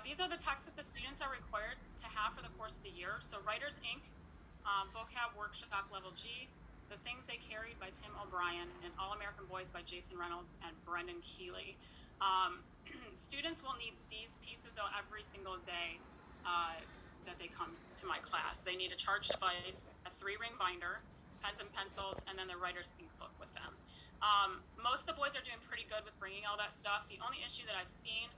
These are the texts that the students are required to have for the course of the year. So Writers Inc., Vocab Workshop Level G, The Things They Carried by Tim O'Brien, and All American Boys by Jason Reynolds and Brendan Keeley. Students will need these pieces every single day that they come to my class. They need a charge device, a 3-ring binder, pens and pencils, and then the Writer's Ink book with them. Most of the boys are doing pretty good with bringing all that stuff. The only issue that I've seen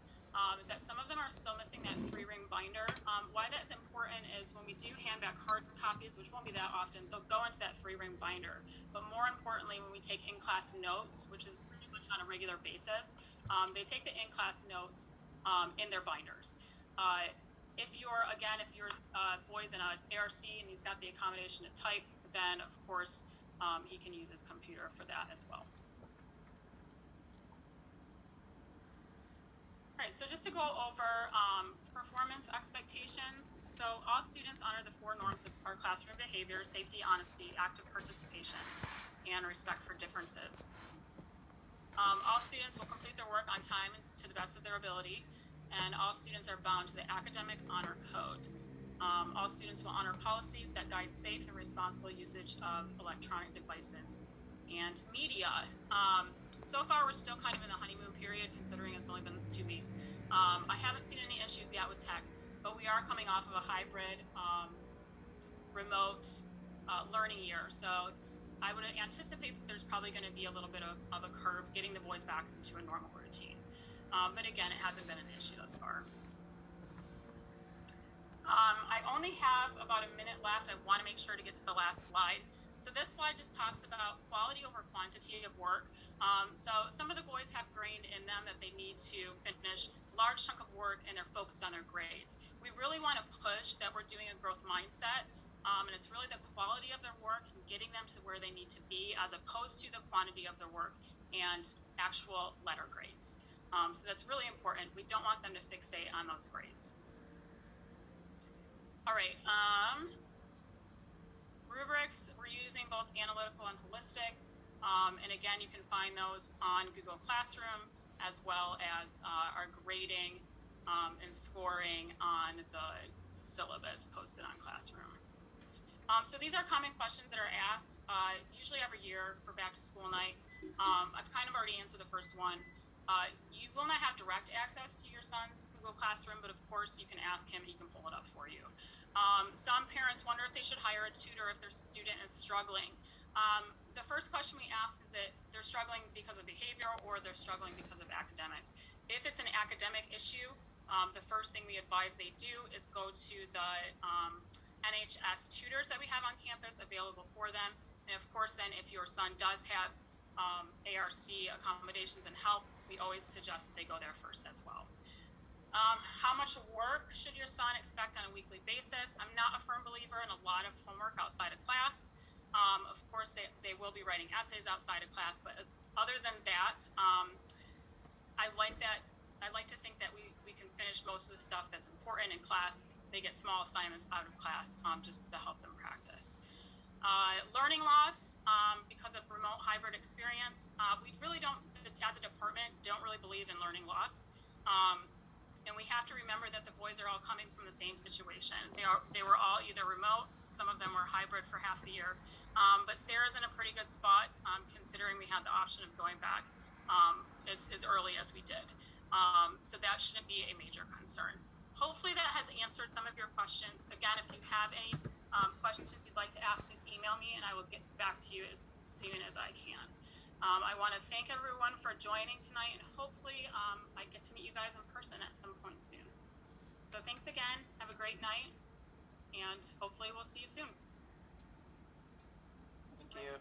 is that some of them are still missing that 3-ring binder. Why that's important is when we do hand back hard copies, which won't be that often, they'll go into that 3-ring binder. But more importantly, when we take in-class notes, which is pretty much on a regular basis, they take the in-class notes in their binders. If your boy's in an ARC and he's got the accommodation to type, then of course he can use his computer for that as well. All right, so just to go over performance expectations. So all students honor the 4 norms of our classroom behavior: safety, honesty, active participation, and respect for differences. All students will complete their work on time and to the best of their ability, and all students are bound to the academic honor code. All students will honor policies that guide safe and responsible usage of electronic devices and media. So far, we're still kind of in the honeymoon period, considering it's only been 2 weeks. I haven't seen any issues yet with tech, but we are coming off of a hybrid remote learning year. So I would anticipate that there's probably going to be a little bit of a curve getting the boys back into a normal routine. But again, it hasn't been an issue thus far. I only have about a minute left. I want to make sure to get to the last slide. So this slide just talks about quality over quantity of work. So some of the boys have grained in them that they need to finish a large chunk of work and they're focused on their grades. We really want to push that we're doing a growth mindset, and it's really the quality of their work and getting them to where they need to be, as opposed to the quantity of their work and actual letter grades. So that's really important. We don't want them to fixate on those grades. All right. Rubrics, we're using both analytical and holistic. And again, you can find those on Google Classroom, as well as our grading and scoring on the syllabus posted on Classroom. So these are common questions that are asked usually every year for back to school night. I've kind of already answered the first one. You will not have direct access to your son's Google Classroom, but of course you can ask him, he can pull it up for you. Some parents wonder if they should hire a tutor if their student is struggling. The first question we ask is that they're struggling because of behavior or they're struggling because of academics. If it's an academic issue, the first thing we advise they do is go to the NHS tutors that we have on campus available for them. And of course, then if your son does have ARC accommodations and help, we always suggest that they go there first as well. How much work should your son expect on a weekly basis? I'm not a firm believer in a lot of homework outside of class. Of course, they will be writing essays outside of class, but other than that, I like to think that we can finish most of the stuff that's important in class. They get small assignments out of class just to help them practice. Learning loss, because of remote hybrid experience, we really don't, as a department, don't really believe in learning loss. And we have to remember that the boys are all coming from the same situation. They were all either remote, some of them were hybrid for half the year. But Sarah's in a pretty good spot, considering we had the option of going back as early as we did. So that shouldn't be a major concern. Hopefully that has answered some of your questions. Again, if you have any questions you'd like to ask, please email me and I will get back to you as soon as I can. I want to thank everyone for joining tonight, and hopefully I get to meet you guys in person at some point soon. So thanks again. Have a great night, and hopefully we'll see you soon. Thank you.